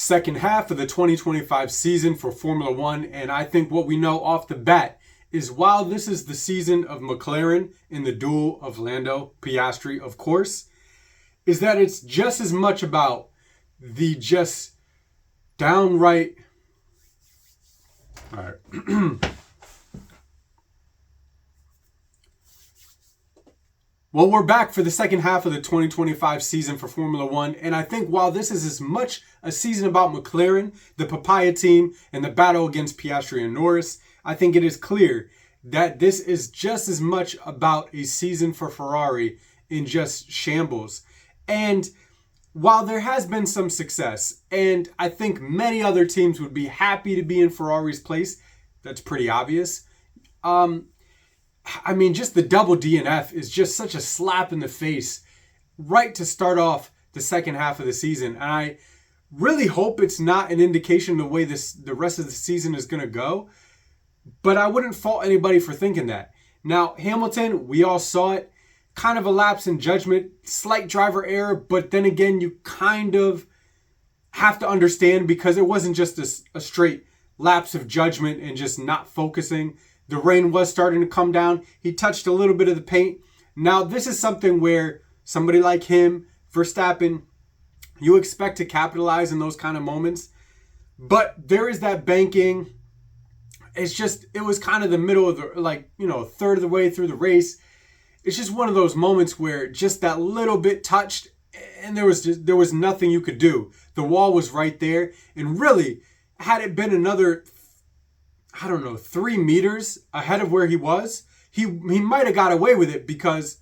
second half of the 2025 season for Formula One. And I think what we know off the bat is while this is the season of McLaren in the duel of Lando Piastri, of course, is that it's just as much about the just downright... All right. Well, we're back for the second half of the 2025 season for Formula One, and I think while this is as much a season about McLaren, the Papaya team, and the battle against Piastri and Norris, I think it is clear that this is just as much about a season for Ferrari in just shambles. And while there has been some success, and I think many other teams would be happy to be in Ferrari's place, that's pretty obvious. I mean, just the double DNF is just such a slap in the face right to start off the second half of the season. And I really hope it's not an indication of the way the rest of the season is going to go. But I wouldn't fault anybody for thinking that. Now, Hamilton, we all saw it. Kind of a lapse in judgment, slight driver error. But then again, you kind of have to understand because it wasn't just a straight lapse of judgment and just not focusing. The rain was starting to come down. He touched a little bit of the paint. Now, this is something where somebody like him, Verstappen, you expect to capitalize in those kind of moments. But there is that banking. It was kind of the middle of the, a third of the way through the race. It's just one of those moments where just that little bit touched and there was nothing you could do. The wall was right there. And really, had it been another 3 meters ahead of where he was, he might have got away with it because,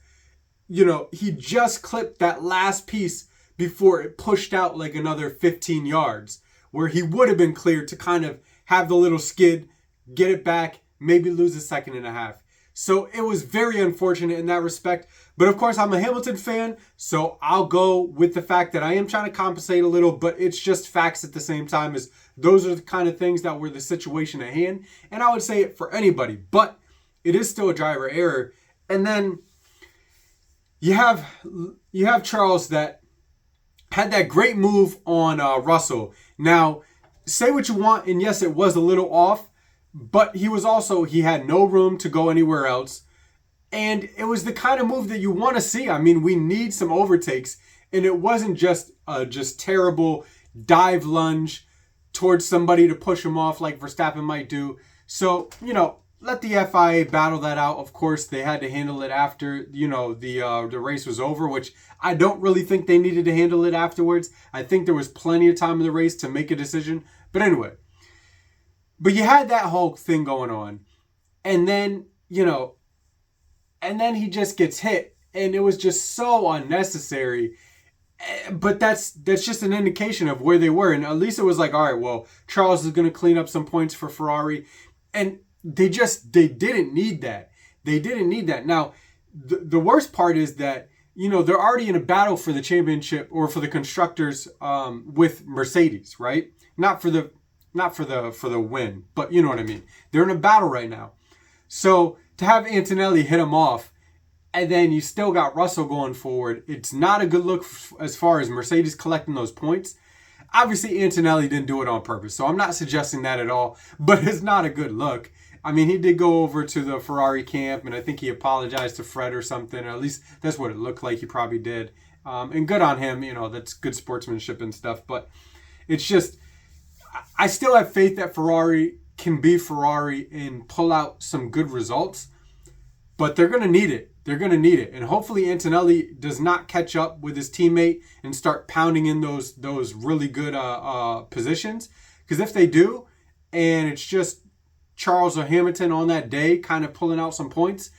he just clipped that last piece before it pushed out like another 15 yards, where he would have been cleared to kind of have the little skid, get it back, maybe lose a second and a half. So it was very unfortunate in that respect. But of course, I'm a Hamilton fan, so I'll go with the fact that I am trying to compensate a little, but it's just facts at the same time as those are the kind of things that were the situation at hand. And I would say it for anybody, but it is still a driver error. And then you have Charles that had that great move on Russell. Now, say what you want, and yes, it was a little off, but he had no room to go anywhere else. And it was the kind of move that you want to see. I mean, we need some overtakes. And it wasn't just terrible dive lunge towards somebody to push him off like Verstappen might do. So, let the FIA battle that out. Of course, they had to handle it after, the race was over, which I don't really think they needed to handle it afterwards. I think there was plenty of time in the race to make a decision. But anyway, but you had that whole thing going on. And then, and then he just gets hit. And it was just so unnecessary. But that's just an indication of where they were. And at least it was like, all right, well, Charles is going to clean up some points for Ferrari. And they didn't need that. They didn't need that. Now, the worst part is that, they're already in a battle for the championship or for the constructors with Mercedes, right? Not for the win, but you know what I mean. They're in a battle right now. So to have Antonelli hit him off, and then you still got Russell going forward, it's not a good look as far as Mercedes collecting those points. Obviously, Antonelli didn't do it on purpose, so I'm not suggesting that at all, but it's not a good look. I mean, he did go over to the Ferrari camp, and I think he apologized to Fred or something, or at least that's what it looked like he probably did. And good on him, that's good sportsmanship and stuff, but it's just, I still have faith that Ferrari can be Ferrari and pull out some good results, but they're going to need it. They're going to need it. And hopefully Antonelli does not catch up with his teammate and start pounding in those really good positions. Because if they do, and it's just Charles or Hamilton on that day kind of pulling out some points,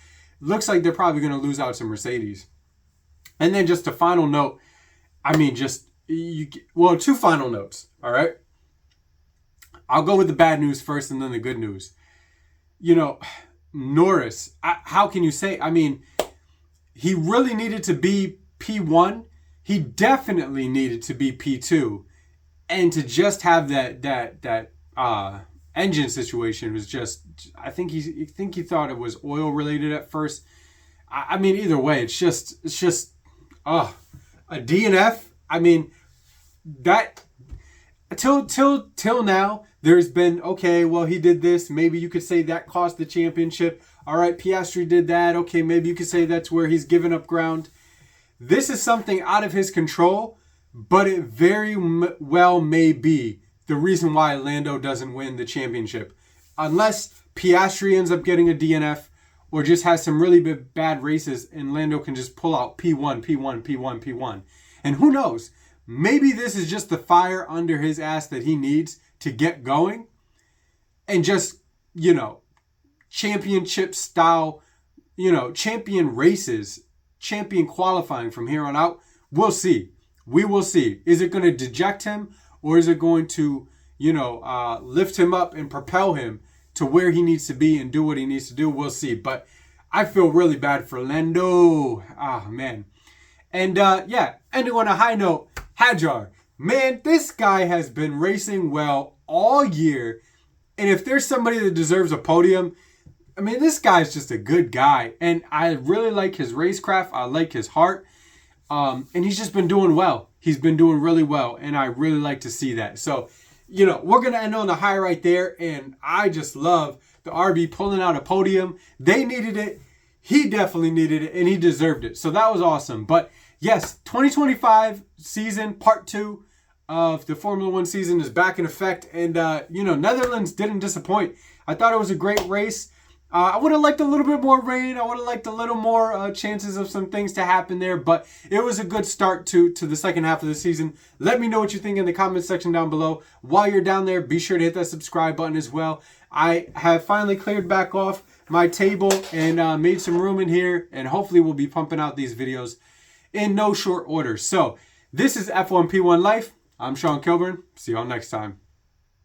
looks like they're probably going to lose out to Mercedes. And then just a final note. I mean, two final notes. All right. I'll go with the bad news first and then the good news. Norris, how can you say? I mean, he really needed to be P1. He definitely needed to be P2. And to just have that engine situation was just, I think he thought it was oil related at first. I mean, either way, it's just a DNF. I mean, that till now, there's been, okay, well, he did this. Maybe you could say that cost the championship. All right, Piastri did that. Okay, maybe you could say that's where he's given up ground. This is something out of his control, but it very well may be the reason why Lando doesn't win the championship. Unless Piastri ends up getting a DNF or just has some really bad races and Lando can just pull out P1, P1, P1, P1. And who knows? Maybe this is just the fire under his ass that he needs to get going and just, championship style, champion races, champion qualifying from here on out. We'll see. We will see. Is it going to deject him or is it going to, lift him up and propel him to where he needs to be and do what he needs to do? We'll see. But I feel really bad for Lando. Man. And ending on a high note, Hajar. Man, this guy has been racing well all year. And if there's somebody that deserves a podium, I mean, this guy's just a good guy. And I really like his racecraft. I like his heart. And he's just been doing well. He's been doing really well. And I really like to see that. So, we're going to end on a high right there. And I just love the RB pulling out a podium. They needed it. He definitely needed it. And he deserved it. So that was awesome. But yes, 2025 season, part 2 of the Formula 1 season is back in effect. And, Netherlands didn't disappoint. I thought it was a great race. I would have liked a little bit more rain. I would have liked a little more chances of some things to happen there. But it was a good start to the second half of the season. Let me know what you think in the comments section down below. While you're down there, be sure to hit that subscribe button as well. I have finally cleared back off my table and made some room in here. And hopefully we'll be pumping out these videos in no short order. So this is F1P1 Life. I'm Sean Kilburn. See y'all next time.